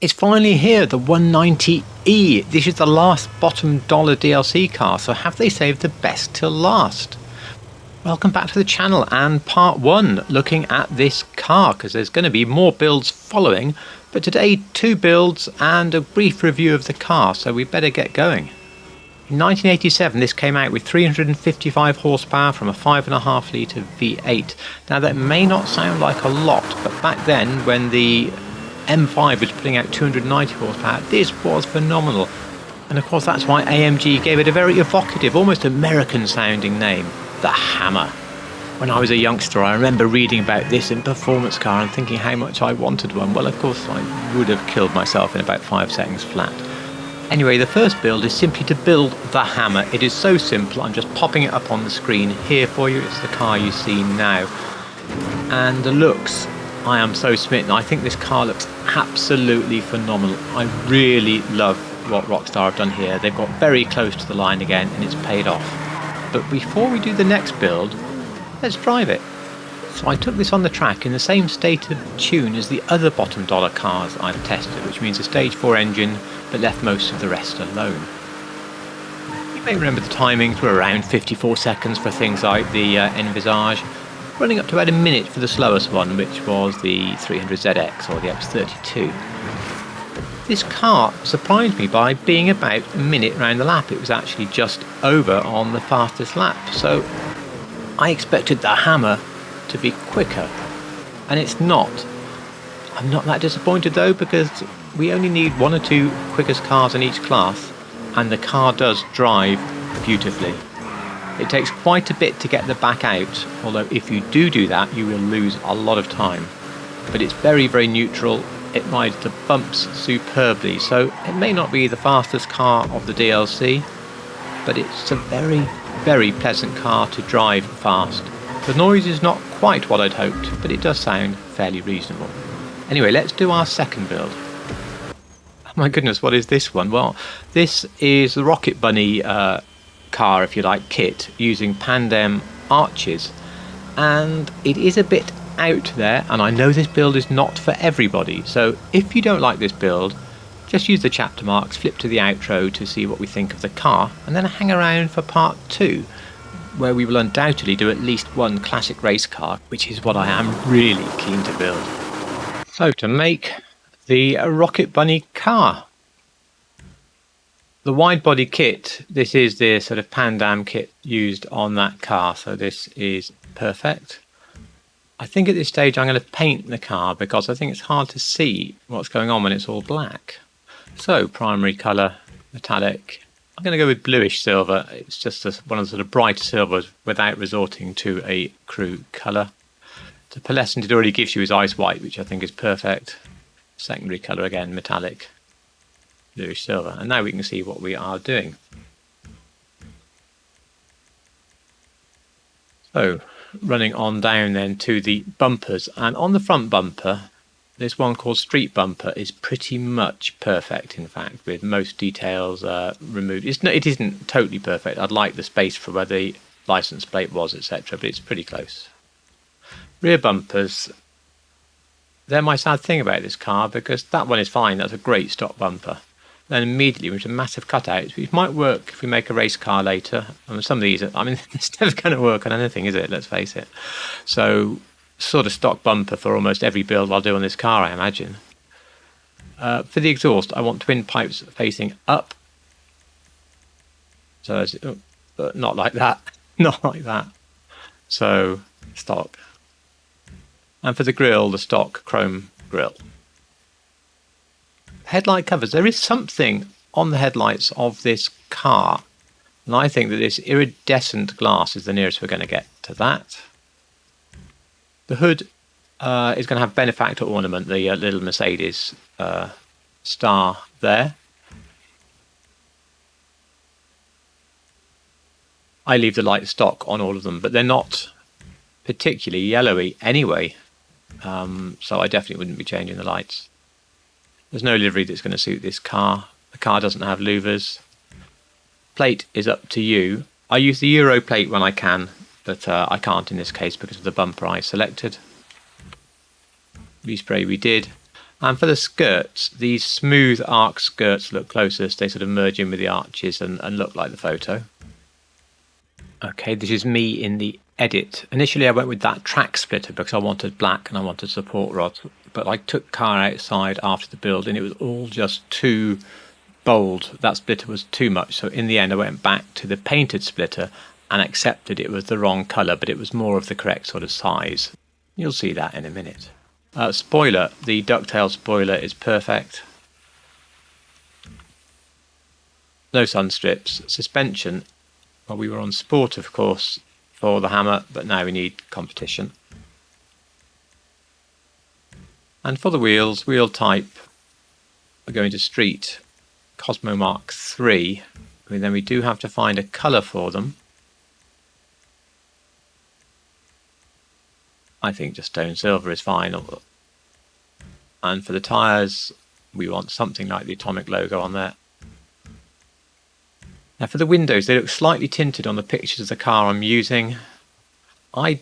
It's finally here, the 190E. This is the last bottom dollar DLC car, so have they saved the best till last? Welcome back to the channel and part 1, looking at this car, because there's going to be more builds following, but today 2 builds and a brief review of the car, so we better get going. In 1987 this came out with 355 horsepower from a 5.5 litre V8. Now that may not sound like a lot, but back then when the M5 was putting out 290 horsepower, this was phenomenal. And of course that's why AMG gave it a very evocative, almost American sounding name, the Hammer. When I was a youngster I remember reading about this in performance car and thinking how much I wanted one. Well, of course I would have killed myself in about 5 seconds flat. Anyway, the first build is simply to build the Hammer. It is so simple, I'm just popping it up on the screen here for you. It's the car you see now. And the looks, I am so smitten. I think this car looks absolutely phenomenal. I really love what Rockstar have done here. They've got very close to the line again and it's paid off. But before we do the next build, let's drive it. So I took this on the track in the same state of tune as the other bottom dollar cars I've tested, which means a stage 4 engine, but left most of the rest alone. You may remember the timings were around 54 seconds for things like the Envisage, running up to about a minute for the slowest one, which was the 300ZX or the X32. This car surprised me by being about a minute round the lap. It was actually just over on the fastest lap, so I expected the Hammer to be quicker, and it's not. I'm not that disappointed though, because we only need 1 or 2 quickest cars in each class, and the car does drive beautifully. It takes quite a bit to get the back out, although if you do that you will lose a lot of time. But it's very, very neutral. It rides the bumps superbly, so it may not be the fastest car of the DLC, but it's a very, very pleasant car to drive fast. The noise is not quite what I'd hoped, but it does sound fairly reasonable. Anyway, let's do our second build. Oh my goodness, what is this one? Well, this is the Rocket Bunny car, if you like, kit, using Pandem arches. And it is a bit out there, and I know this build is not for everybody. So if you don't like this build, just use the chapter marks, flip to the outro to see what we think of the car, and then hang around for part 2. Where we will undoubtedly do at least one classic race car, which is what I am really keen to build. So to make the Rocket Bunny car. The wide body kit, this is the sort of Pandem kit used on that car, so this is perfect. I think at this stage I'm going to paint the car because I think it's hard to see what's going on when it's all black. So primary colour, metallic. I'm going to go with bluish silver. It's just one of the sort of brighter silvers without resorting to a crew colour. The pearlescent it already gives you is ice white, which I think is perfect. Secondary colour again, metallic, bluish silver. And now we can see what we are doing. So running on down then to the bumpers, and on the front bumper, this one called Street Bumper is pretty much perfect, in fact, with most details removed. It isn't totally perfect. I'd like the space for where the license plate was, etc., but it's pretty close. Rear bumpers, they're my sad thing about this car, because that one is fine. That's a great stock bumper. Then immediately with a massive cutout, which might work if we make a race car later. And some of these, I mean, it's never going to work on anything, is it? Let's face it. So sort of stock bumper for almost every build I'll do on this car, I imagine. For the exhaust, I want twin pipes facing up. So not like that, not like that. So stock. And for the grille, the stock chrome grille. Headlight covers. There is something on the headlights of this car, and I think that this iridescent glass is the nearest we're going to get to that. The hood is going to have benefactor ornament, the little Mercedes star there. I leave the light stock on all of them, but they're not particularly yellowy anyway, so I definitely wouldn't be changing the lights. There's no livery that's going to suit this car. The car doesn't have louvers. Plate is up to you. I use the Euro plate when I can, but I can't in this case because of the bumper I selected. Respray we did. And for the skirts, these smooth arc skirts look closest. They sort of merge in with the arches and look like the photo. Okay, this is me in the edit. Initially I went with that track splitter because I wanted black and I wanted support rods, but I took car outside after the build and it was all just too bold. That splitter was too much, so in the end I went back to the painted splitter and accepted it was the wrong colour, but it was more of the correct sort of size. You'll see that in a minute. Spoiler, the ducktail spoiler is perfect. No sun strips. Suspension, well, we were on sport of course for the Hammer, but now we need competition. And for the wheels, wheel type, we're going to street Cosmo Mark III. Then we do have to find a colour for them. I think just stone silver is fine. And for the tyres, we want something like the Atomic logo on there. Now for the windows, they look slightly tinted on the pictures of the car I'm using. I'm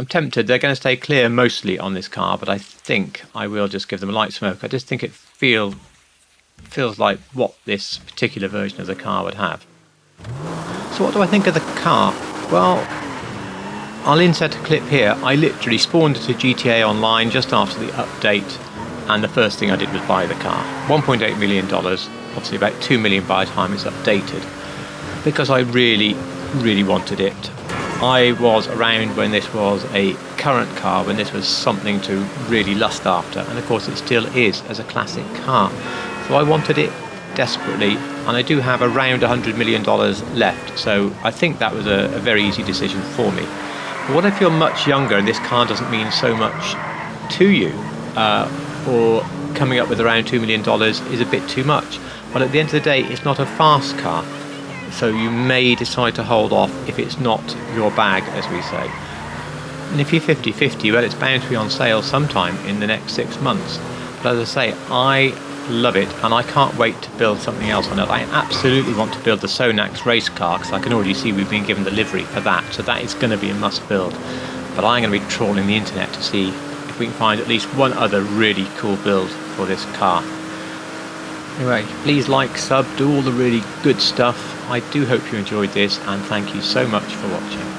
tempted, they're going to stay clear mostly on this car, but I think I will just give them a light smoke. I just think it feels like what this particular version of the car would have. So what do I think of the car? Well, I'll insert a clip here. I literally spawned it to GTA Online just after the update, and the first thing I did was buy the car. $1.8 million, obviously about $2 million by the time it's updated, because I really, really wanted it. I was around when this was a current car, when this was something to really lust after, and of course it still is as a classic car. So I wanted it desperately, and I do have around $100 million left, so I think that was a very easy decision for me. But what if you're much younger and this car doesn't mean so much to you, or coming up with around $2 million is a bit too much? Well, at the end of the day, it's not a fast car, so you may decide to hold off if it's not your bag, as we say. And if you're 50-50, well, it's bound to be on sale sometime in the next 6 months. But as I say, I love it, and I can't wait to build something else on it. I absolutely want to build the Sonax race car, because I can already see we've been given the livery for that, so that is going to be a must build. But I'm going to be trawling the internet to see if we can find at least one other really cool build for this car. Anyway, please like, sub, do all the really good stuff. I do hope you enjoyed this, and thank you so much for watching.